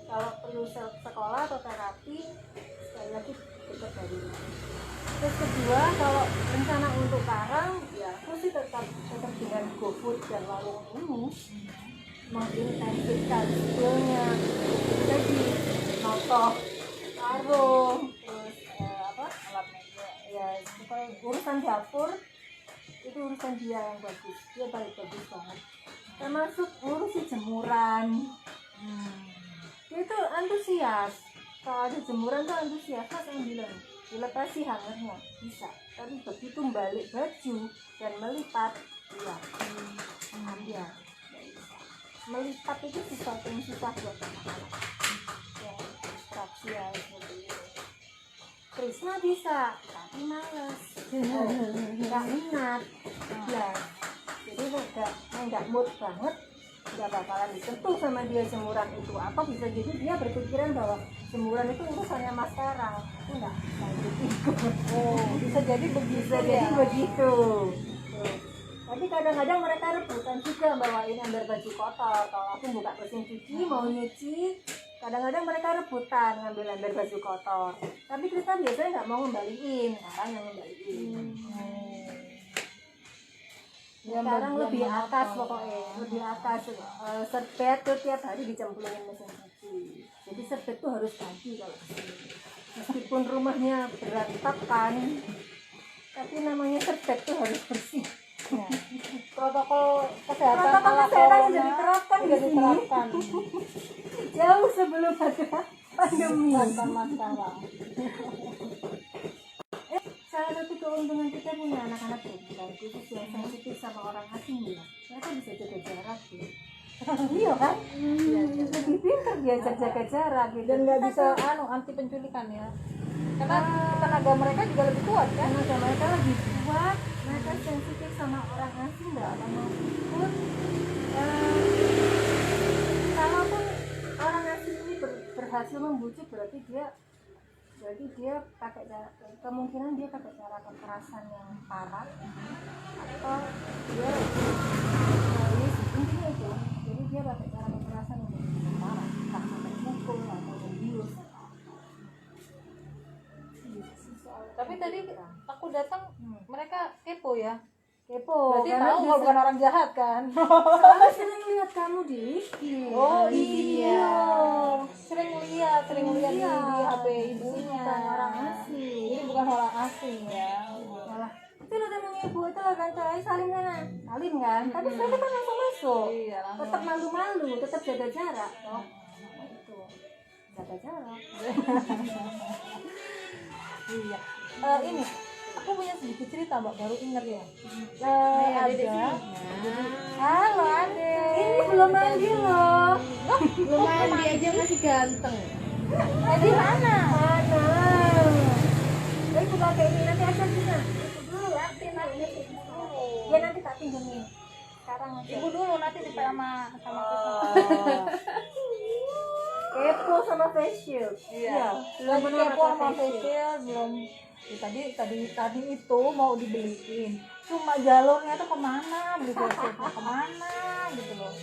Kalau perlu sekolah atau terapi sekali lagi dekat dari rumah. Terus kedua, kalau rencana untuk Karang ya aku sih tetap dengan GoFood dan warung ini mengintensifkan skillnya. Jadi notok karung, terus alat meja ya, urusan dapur itu urusan dia yang bagus, dia paling bagus banget. Termasuk ngurusi jemuran. Dia itu antusias, kalau ada jemuran tuh antusias. Mas yang bilang dilepasi hangernya bisa, tapi begitu balik baju dan melipat dia dia nggak bisa. Melipat itu sesuatu yang susah buat anak-anak yang abstraksi ya seperti itu. Krisna bisa tapi males, nggak minat ya, jadi nggak mood banget. Gak bakalan disentuh sama dia jemuran itu. Apa bisa jadi dia berpikiran bahwa jemuran itu urusannya Mas Karang, itu enggak bisa jadi begitu. Tapi kadang-kadang mereka rebutan juga bawain ember baju kotor. Kalau aku buka mesin cuci mau nyuci, kadang-kadang mereka rebutan ngambil ember baju kotor. Tapi kita biasanya nggak mau ngembaliin, Karang yang ngembaliin. Sekarang lebih atas pokoknya, lebih atas. Serbet tuh tiap hari dicemplungin mesin cuci. Jadi serbet tuh harus ganti kalau kesini. Meskipun rumahnya berantakan, tapi namanya serbet tuh harus bersih. Ya. Protokol kesehatan sudah diterapkan di sini. Jauh sebelum ada pandemi. Masalah. Salah satu keuntungan kita punya anak-anak perempuan khusus yang sensitif sama orang asing ya, mereka bisa jaga jarak ya. Iya kan? Lebih pintar diajak jaga jarak gitu. Dan nggak bisa anti penculikan ya, karena tenaga mereka juga lebih kuat kan. Tenaga mereka lebih kuat, mereka sensitif sama orang asing nggak akan mau ikut. Kalaupun orang asing ini berhasil membujuk, berarti dia pakai kemungkinan dia pakai cara kekerasan yang parah, atau dia intinya itu, jadi dia pakai cara kekerasan yang parah, entah sampai mukul atau membius. Tapi tadi aku datang mereka kepo ya. Berarti Tahu nggak bukan orang jahat kan? soalnya sering lihat kamu di IG. Oh iya, sering lihat di HP ibunya. Bukan orang asing. Ini bukan orang asing ya. Malah itu lo temennya ibu itu lah kan, salim sana, salim kan. Tapi mereka kan langsung masuk. Iya, langsung. Tetap malu-malu, tetap jaga jarak. Nah, itu jaga jarak. Iya. Ini aku aku punya sedikit cerita mbak, baru ingat ya. Dede Ada. sini. Halo Ade. Ini belum mandi loh. Belum mandi aja masih ganteng. Di mana? Mana? Tapi bukan kayak ini nanti aja bisa. Dulu nanti ya nanti tak pinjemin. Sekarang aja. Ibu dulu nanti di sama Kepo sama facial. Iya. Belum Lagi pernah kepo pakai sama facial belum. Ya, tadi itu mau dibeliin. Cuma jalurnya tuh kemana? Beli facialnya kemana? Gitu loh.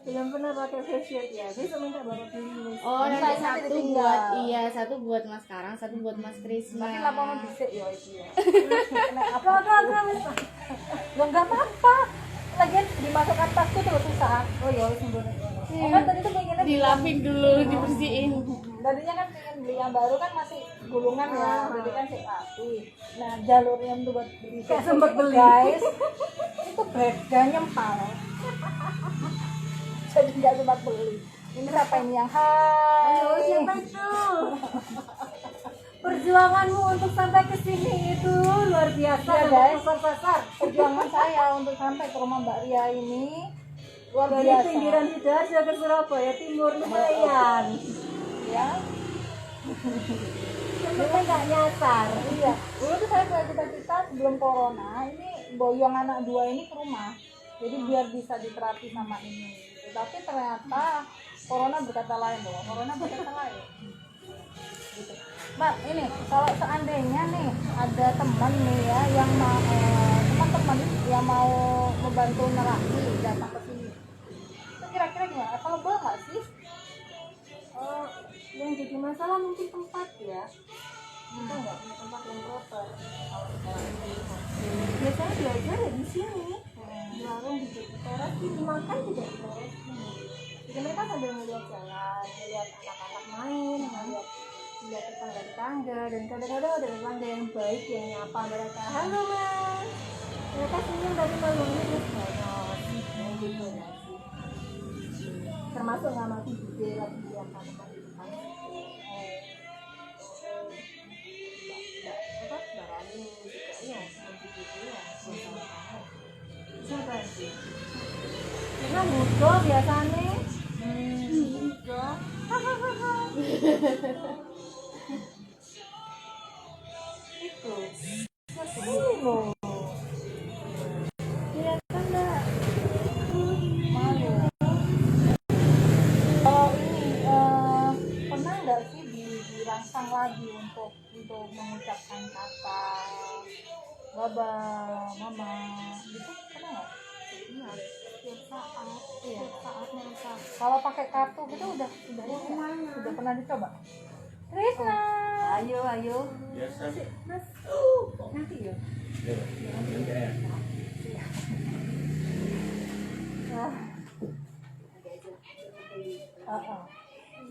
Belum pernah pakai facial ya. Besok minta bapak beli. Oh, Nanti nanti satu ditinggal. buat satu buat Mas Karang, satu buat Mas Krisna. Tapi lapor dhisik ya itu ya. Apa wis. Lo nggak apa-apa. Lagian dimasukkan tas tuh terus susah. Oh ya wis mbone. Kan tadi tuh pengennya Dilapin dulu, dibersihin. tadinya kan pengen beli yang baru kan masih gulungan ya, jadi kan sih rapi. Nah jalurnya untuk buat beli Kayak sempet beli. guys, itu beda nyempal. Jadi nggak sempat beli. Ini siapa ini yang Ayo hai? siapa itu? Perjuanganmu untuk sampai ke sini itu luar biasa Iya, sampai guys. pasar-pasar. Perjuangan saya untuk sampai ke rumah Mbak Ria ini luar Dari biasa. pinggiran Sidoarjo ke Surabaya Timur lumayan. Ya, Sampai nggak nyasar. iya. Dulu tuh saya punya cita-cita sebelum corona ini boyong anak dua ini ke rumah. Jadi biar bisa diterapi sama ini. Gitu. Tapi ternyata corona berkata lain loh. Corona berkata lain. Gitu. Mbak, ini kalau seandainya nih ada teman nih ya yang mau teman-teman yang mau membantu nerapi datang ke sini. Itu kira-kira gimana? Available nggak sih? Yang jadi masalah mungkin tempat ya. Kita nggak punya tempat yang proper. Kalau sekarang di rumah. Biasanya belajar ya di sini. Di warung di teras, makan juga di teras. Jadi mereka sambil melihat jalan, melihat anak-anak main, melihat tetangga-tetangga, dan kadang-kadang ada tetangga yang baik yang nyapa mereka, halo mas, mereka senyum tapi malunya terus banyak, gitu ya sih. Termasuk ngamati DJ lagi yang anak-anak di depan. Apa barani juga ya, seperti itu ya, sama-sama. Siapa sih? Karena muda biasanya. Muda. Itu. Ini loh. Kelihatan nggak? Malu. Oh ini pernah nggak sih dirangsang lagi untuk mengucapkan kata baba, mama, gitu pernah nggak? Iya. Setiap saat. Iya. Setiap saat mereka. Kalau pakai kartu gitu udah pernah dicoba? Krisna. Ayo. Biasa. Mas. Nanti ya.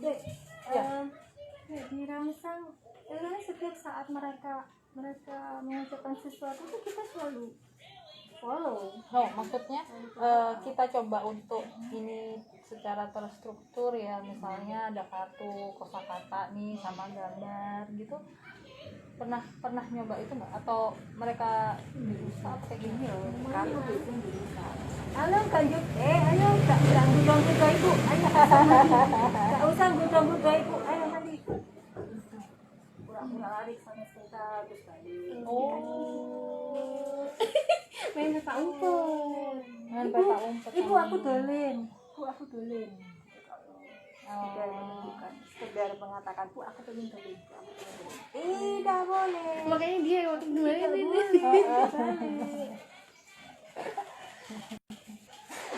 Dek, dirangsang setiap saat mereka mengucapkan sesuatu itu kita selalu follow. No, maksudnya kita coba untuk ini secara terstruktur ya, misalnya ada kartu kosakata nih sama gambar gitu. Pernah nyoba itu nggak? Atau mereka berusaha kayak gini loh? Kartu itu bisa. Halo kanjut, ayo tak gudang-gudang ibu, ayo tak usah gudang-gudang ibu, ayo mandi. Pura-pura lari sana sebentar terus balik. Oh, Main peta umpet. dengan peta umpet. Ibu aku dolen. Oh. Sekedar mengatakan bu aku pengen dolen. Tidak boleh. Makanya dia waktu kemarin ini.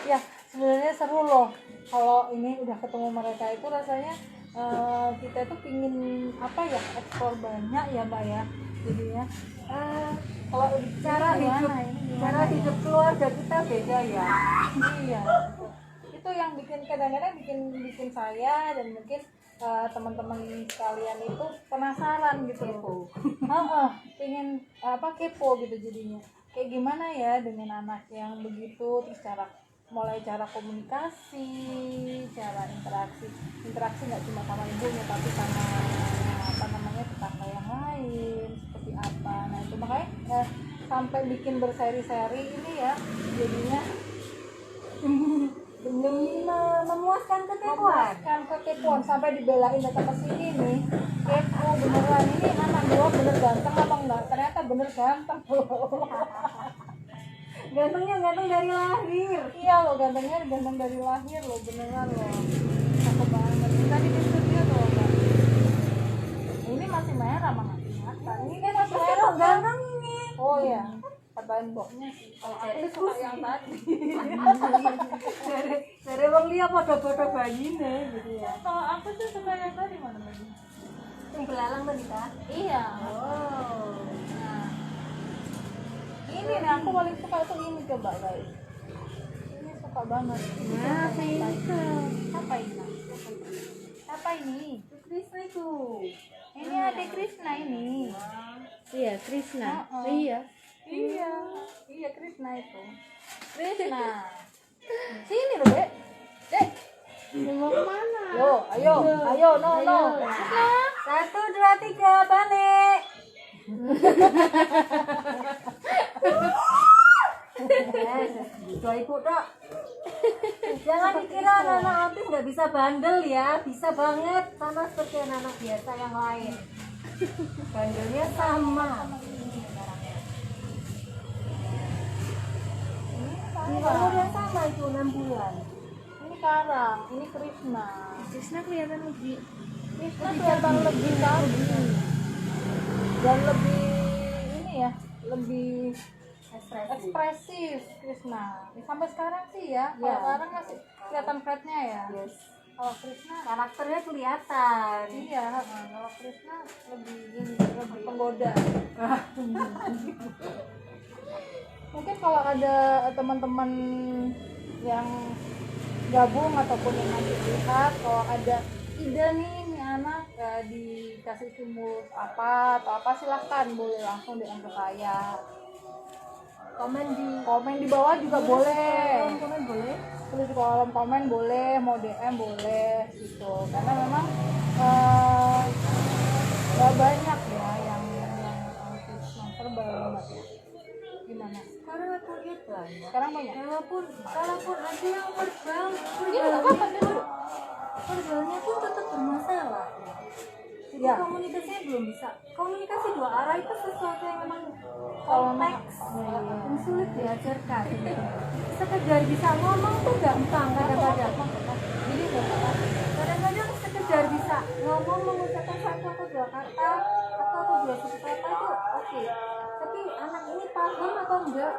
Ya sebenarnya seru loh kalau ini udah ketemu mereka itu rasanya kita itu pingin apa ya, ekspor banyak ya mbak ya, jadinya kalau Cara hidup keluarga kita beda ya. iya itu yang kadang-kadang bikin saya dan mungkin teman-teman sekalian itu penasaran gitu loh. Pengen kepo gitu jadinya kayak gimana ya dengan anak yang begitu, terus mulai cara komunikasi, cara interaksi nggak cuma sama ibunya tapi sama tetangga yang lain seperti apa. sampai bikin berseri-seri ini ya jadinya demi memuaskan kekepoan. memuaskan kekepoan sampai dibelain datang ke sini nih kepo beneran ini anak gua bener ganteng apa enggak, ternyata bener ganteng. Gantengnya ganteng dari lahir. Iya loh, gantengnya ganteng dari lahir loh, beneran loh, cakep banget. Tadi di studio tuh Mbak. Ini masih merah mah ini kan masih merah Kok kan? ganteng ini? Oh iya, perban boknya sih. Kalau aku suka yang tadi. Dari wong liya padha-padha bayine gitu ya. Kalau aku tuh suka yang tadi mana lagi? Yang belalang tadi ta? Iya. Oh. Nah, ini nih aku paling suka tuh ini coba guys. Ini suka banget. Nah, kayak itu. Apa ini? Apa ini? Krishna itu. Ini ada Krishna ini. Iya, Krishna. Oh. Iya. Iya, iya Krishna itu. Krishna. Sini loh, Dek. Dek. Mau kemana? Yo, ayo, no. Krishna. 1, 2, 3 balik. Dua ibu dok. Jangan dikira anak autis nggak bisa bandel ya, bisa banget sama seperti anak biasa yang lain. Bandelnya sama. Di umur yang sama itu 6 bulan. Ini Karang, ini Krishna. Krishna kelihatan lebih Krishna kelihatan lebih tadi dan lebih ini ya, lebih ekspresif Krishna. Sampai sekarang sih ya. Kalau Ya. sekarang masih kelihatan flatnya ya. Yes. Kalau Krishna, Karakternya kelihatan. iya. Kalau Krishna lebih ini, lebih penggoda. Mungkin kalau ada teman-teman yang gabung ataupun yang nanti lihat, kalau ada ide nih ini anak dikasih stimulus apa atau apa, silahkan boleh langsung DM ke saya. Komen di bawah juga boleh. Komen boleh. Tulis di kolom komen boleh, mau DM boleh gitu. Karena memang gak banyak ya yang autis yang verbal banget ya. Gimana? Sekarang aku lihat banyak. Sekarang banyak. Kalaupun ada yang verbal, Ini nggak apa-apa dulu. verbalnya pun tetap bermasalah. Jadi Ya. komunikasinya belum bisa. Komunikasi dua arah itu sesuatu yang memang Kalau kompleks, yang sulit diajarkan. Sekedar bisa ngomong tuh gampang kadang-kadang. Jadi Kadang-kadang sekedar bisa ngomong mengucapkan satu atau dua kata atau dua suku kata itu oke. Tapi anak ini paham atau enggak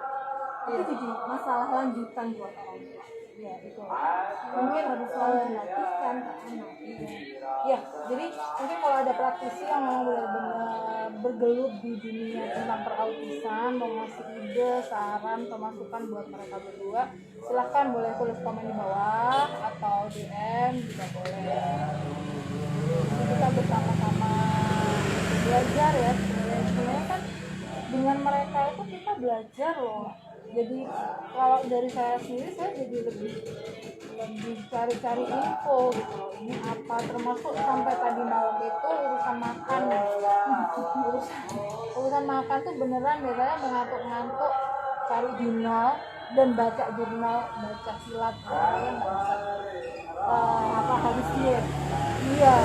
itu jadi masalah lanjutan buat orang tua. ya itu. Mungkin harus selalu dilatihkan ke anak. Ya, jadi mungkin kalau ada praktisi yang mau benar-benar bergelut di dunia tentang perautisan, mau ngasih ide, saran, atau masukan buat mereka berdua, silahkan boleh tulis komen di bawah atau DM juga boleh. Jadi kita bersama-sama belajar ya. Sebenarnya kan dengan mereka itu kita belajar loh. Jadi kalau dari saya sendiri, saya jadi lebih cari-cari info gitu loh. Ini apa, termasuk sampai tadi malam itu urusan makan. urusan makan tuh beneran biasanya mengantuk-ngantuk cari jurnal dan baca jurnal, baca silat. Saya nggak bisa apa habis diet. Iya.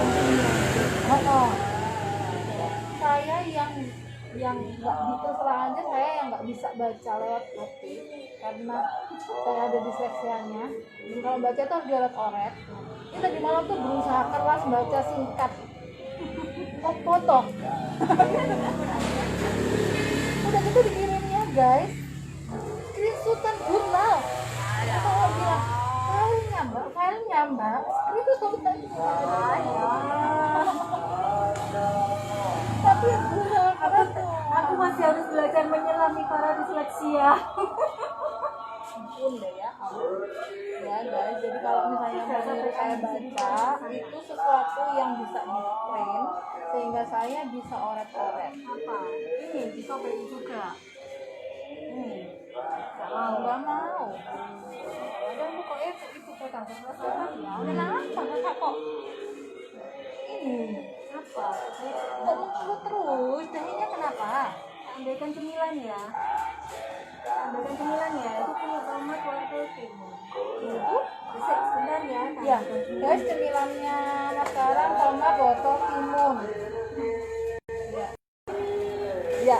Saya yang nggak terus terang aja, saya yang nggak bisa baca lewat HP karena saya ada disleksianya. Dan kalau baca tuh harus dioret-oret. Ini tadi malam tuh berusaha keras baca singkat, foto. Udah gitu dikirimnya guys, screenshotan jurnal. Kalau bilang filenya mbak, screenshotan tapi berusaha keras tuh. Aku masih harus belajar menyelami para disleksia. Ampun deh ya, ampun. Ya guys, jadi kalau misalnya menurut saya baca itu sesuatu yang bisa di-print sehingga saya bisa oret-oret. Apa? Ini disobek juga. Nggak mau. Ada pokoknya itu pegang selesai ya. Kenapa kakak kok? Ini Apa? kok mengeluh terus? Dahinya kenapa? Andaikan cemilan ya. Tambahkan cemilan ya, itu punya tomat wortel timun. Itu Sebentar ya. ya guys, cemilannya Mas Karang tomat wortel timun. Ya,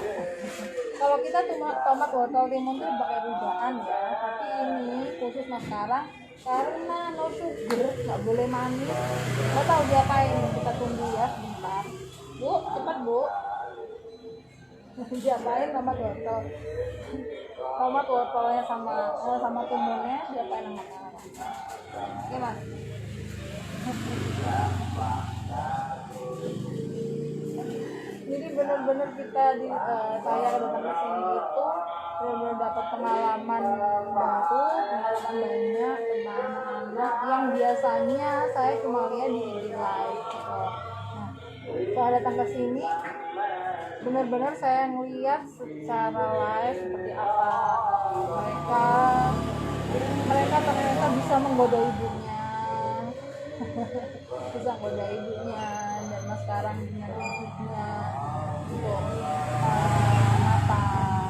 kalau kita tomat wortel timun itu pakai rujaan ya, tapi ini khusus Mas Karang karena no sugar, nggak boleh manis. Nggak tahu diapain, kita tunggu ya sebentar. Bu, cepat bu. Diapain tomat wortelnya sama timunnya diapain sama Karang? Oke mas. Jadi benar-benar kita saya datang ke sini itu benar-benar dapat pengalaman baru, pengalaman banyak tentang anak yang biasanya saya cuma lihat di IG live gitu. Nah, setelah datang ke sini benar-benar saya ngelihat secara live seperti apa mereka ternyata bisa menggoda ibunya bisa menggoda ibunya dan Mas Karang dengan ibunya gitu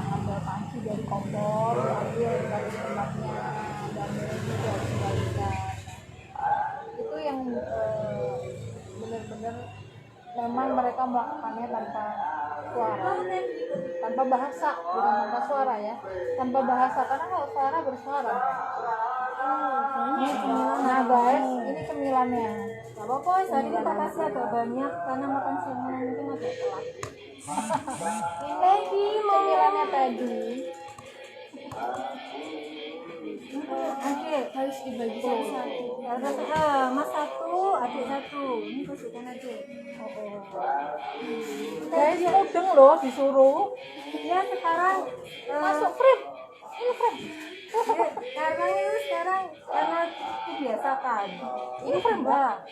ngambil panci dari kompor diambil dari tempatnya dan juga dikembalikan. Itu yang benar-benar memang mereka melakukannya tanpa suara, tanpa bahasa, bukan tanpa suara ya, tanpa bahasa, karena kalau suara bersuara. Nah guys, ini cemilannya. Gak apa-apa, tadi kita kasih agak banyak karena makan siangnya mungkin agak telat. Ini cemilannya tadi. Adik Harus dibagi satu-satu. Mas satu, adik satu. Ini kasihkan aja. Guys, mudeng loh disuruh. Ya sekarang Masuk frame. Ini frame. karena itu sekarang karena dibiasakan. Ini frame mbak.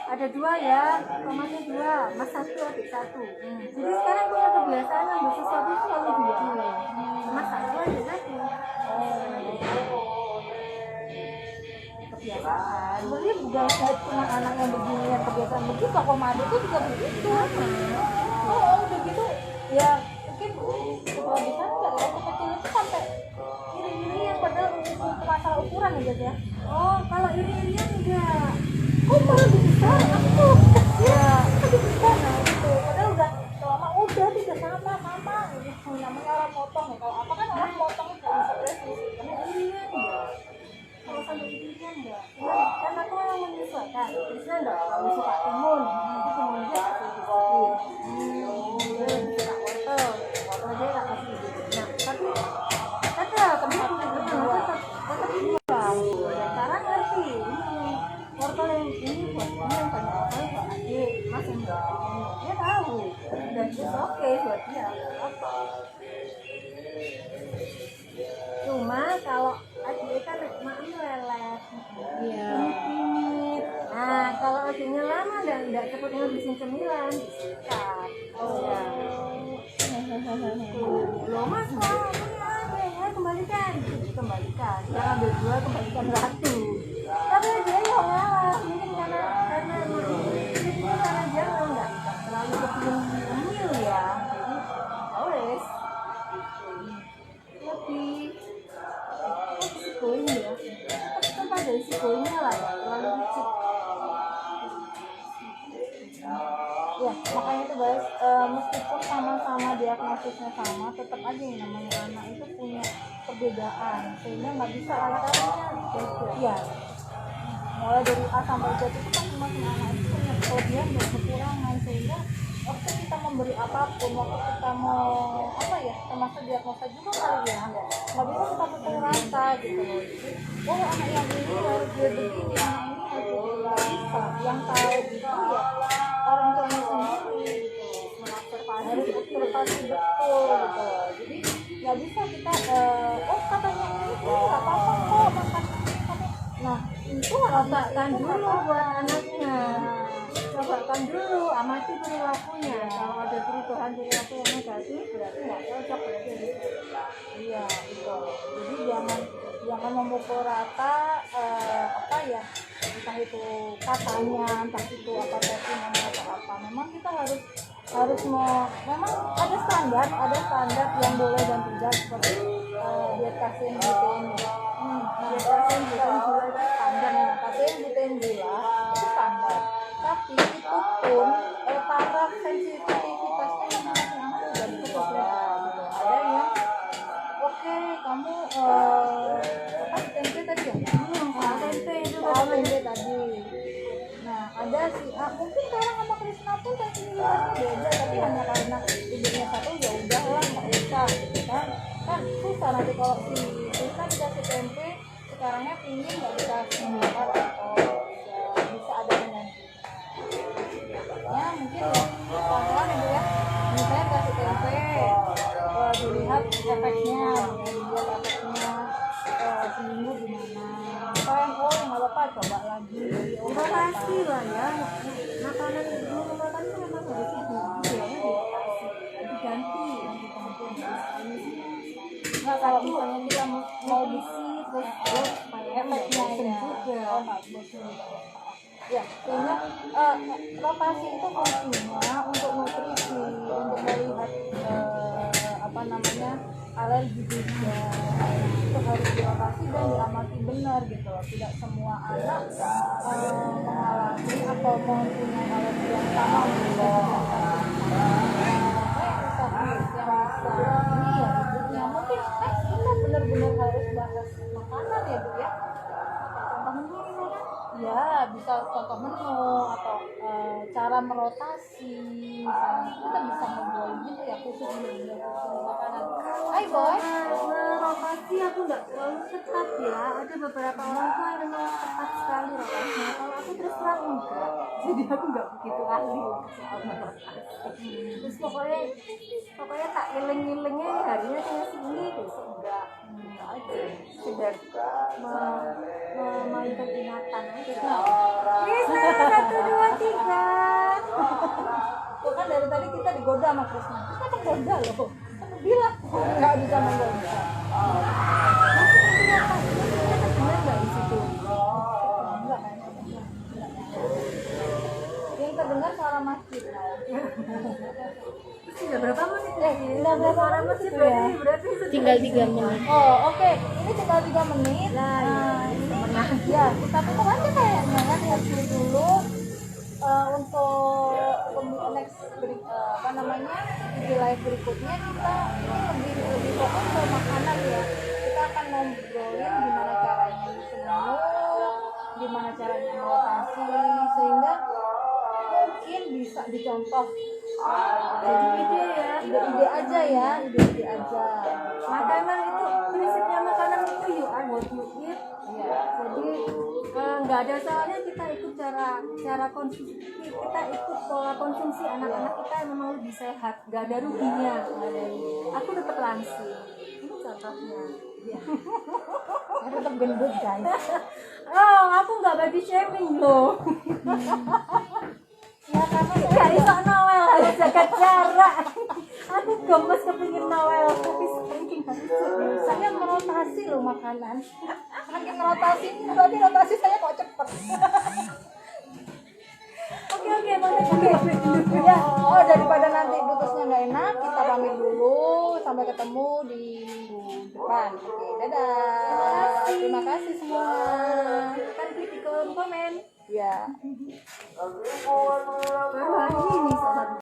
Ada dua ya, tomatnya dua, mas satu, adik satu. Jadi sekarang punya kebiasaan ambil sesuatu itu selalu dua. Mas satu, adik satu. Kebiasaan. Sebenarnya bukan cuma anak yang begini yang kebiasaan begitu, kok Madu itu juga begitu. Oh udah gitu ya mungkin kalau bisa enggak ya, waktu kecil itu sampai iri-iri yang padahal untuk masalah ukuran aja ya. Oh, kalau iri-irian enggak. Kok malah lebih besar? Aku tuh kecil lebih besar nah gitu. Padahal udah selama udah tidak sama gitu. Namanya orang potong ya. Kalau apa kan orang potong itu bisa presisi. Karena iri-irian enggak. Kalau sampai iri-irian enggak. Karena aku memang menyesuaikan. Biasanya enggak terlalu suka timun. Nanti timunnya kasih sedikit. Suka wortel. Wortelnya tak kasih sedikit. Nah, tapi tetap dua. Sekarang ngerti. Ini wortel yang ini buat ini yang banyak wortel buat adik. Mas yang buat ini. Dia tahu. Dan itu oke buat dia. Apa? Cuma kalau adik kan makan lelet. Iya. Pingit. Nah, kalau adiknya lama dan tidak cepat ngabisin cemilan, disikat. Oh ya. Loh mas, kok ini kembalikan. Dikembalikan. Jangan ambil dua, kembalikan satu. Tapi dia yang ngalah. Mungkin karena dia nggak terlalu kepingin ngemil ya. Jadi, wes. Lebih risikonya ya. Tetap ada risikonya lah ya. Terlalu licik. Ya, makanya itu guys, meskipun sama-sama diagnosisnya sama, tetap aja yang namanya anak itu punya perbedaan, sehingga nggak bisa anak-anaknya ya. Mulai dari A sampai Z itu kan masing anak itu punya kelebihan dan kekurangan, sehingga waktu kita memberi apapun, waktu kita mau apa ya, termasuk diagnosa juga kali ya, nggak bisa kita pukul rata gitu loh. Jadi, oh anak yang ini harus dia begini, anak ini harus dia nggak bisa. Yang tahu gitu ya orang tuanya sendiri gitu, harus observasi betul gitu. Jadi nggak bisa kita oh katanya ini nggak apa-apa kok makan ini tapi nah itu Cobakan dulu buat anaknya. Cobakan dulu, amati perilakunya. Kalau ada perubahan perilaku yang negatif, berarti nggak cocok, berarti harus iya itu. Jadi jangan memukul rata apa ya, entah itu katanya, entah itu apa testimoni atau apa. Memang kita harus memang ada standar yang boleh dan tidak, seperti diet kasein gluten. Diet kasein gluten gula itu standar. Kasein gluten gula itu standar, tapi itu pun taraf sensitivitasnya masing-masing anak juga berbeda gitu. Ada yang oke, kamu apa tempe tadi ya? Tempe itu Tempe tadi. Nah, ada sih mungkin sekarang sama Krisna pun sensitivitasnya beda, tapi hanya karena ibunya satu ya udahlah nggak usah gitu kan susah nanti kalau si Krisna dikasih tempe sekarangnya pingin nggak dikasih apa atau ya bisa ada penggantinya. Ya mungkin pelan-pelan ibu ya, misalnya kasih tempe dilihat efeknya, seminggu gimana, oh nggak apa-apa coba lagi, rotasi lah ya. Makanan itu memang harus diganti. Nah kalau misalnya kita mau Isi terus efeknya ya, oh nggak bosan ya, sehingga rotasi itu fungsinya untuk nutrisi, untuk melihat apa namanya alergi juga, itu harus dirotasi dan diamati benar gitu loh. Tidak semua anak mengalami atau mempunyai alergi yang sama gitu. Yang bisa ini ya ibunya, mungkin kita benar-benar harus bahas makanan ya Bu ya. Contoh menu misalnya ya bisa contoh menu atau cara merotasi, misalnya kita bisa ngobrol gitu ya, khusus makanan. Hai boy, merotasi aku nggak terlalu ketat ya. Ada beberapa orang tua yang memang ketat sekali rotasinya. Kalau aku terus terang enggak, jadi aku nggak begitu ahli soal merotasi. Terus pokoknya tak iling-ilingnya harinya cuma segini, besok enggak aja, sekedar memainkan ingatan aja. Krisna 1, 2, 3. tuh kan dari tadi kita digoda sama Krisna, kita tergoda loh, aku bilang nggak bisa menggoda. Benar nggak di situ? Enggak kan? Yang terdengar suara masjid. Sudah berapa menit? Udah berapa Suara menit masjid itu ya? berarti Tinggal 3 menit. Oh oke, ini tinggal 3 menit. Nah ini ya kita tutup aja kayaknya kan, lihat dulu untuk next apa namanya di live berikutnya kita ini lebih fokus ke makanan ya. Kita akan ngobrolin gimana caranya bikin menu, gimana caranya merotasi, sehingga mungkin bisa dicontoh. jadi ide ya. Ide aja ya, ide aja. Makanan itu prinsipnya makanan itu you are what you eat. Iya. Jadi nggak ada salahnya kita ikut cara konsumsi, kita ikut pola konsumsi anak-anak kita yang memang lebih sehat, nggak ada ruginya. Aku tetap langsing, ini contohnya. Saya tetap gendut guys. Oh, aku nggak body shaming loh. Ya karena Gak iso Noel harus jaga jarak. Aku gemes kepingin Noel tapi saking harus saya merotasi loh makanan. Saking merotasi, berarti rotasi saya kok cepet. Oke, Oke. Ya, oh daripada nanti putusnya nggak enak, kita pamit dulu. Sampai ketemu di minggu depan. Oke, dadah. Terima kasih semua. kan klik di kolom komen. Ya. Baru hari ini sobat.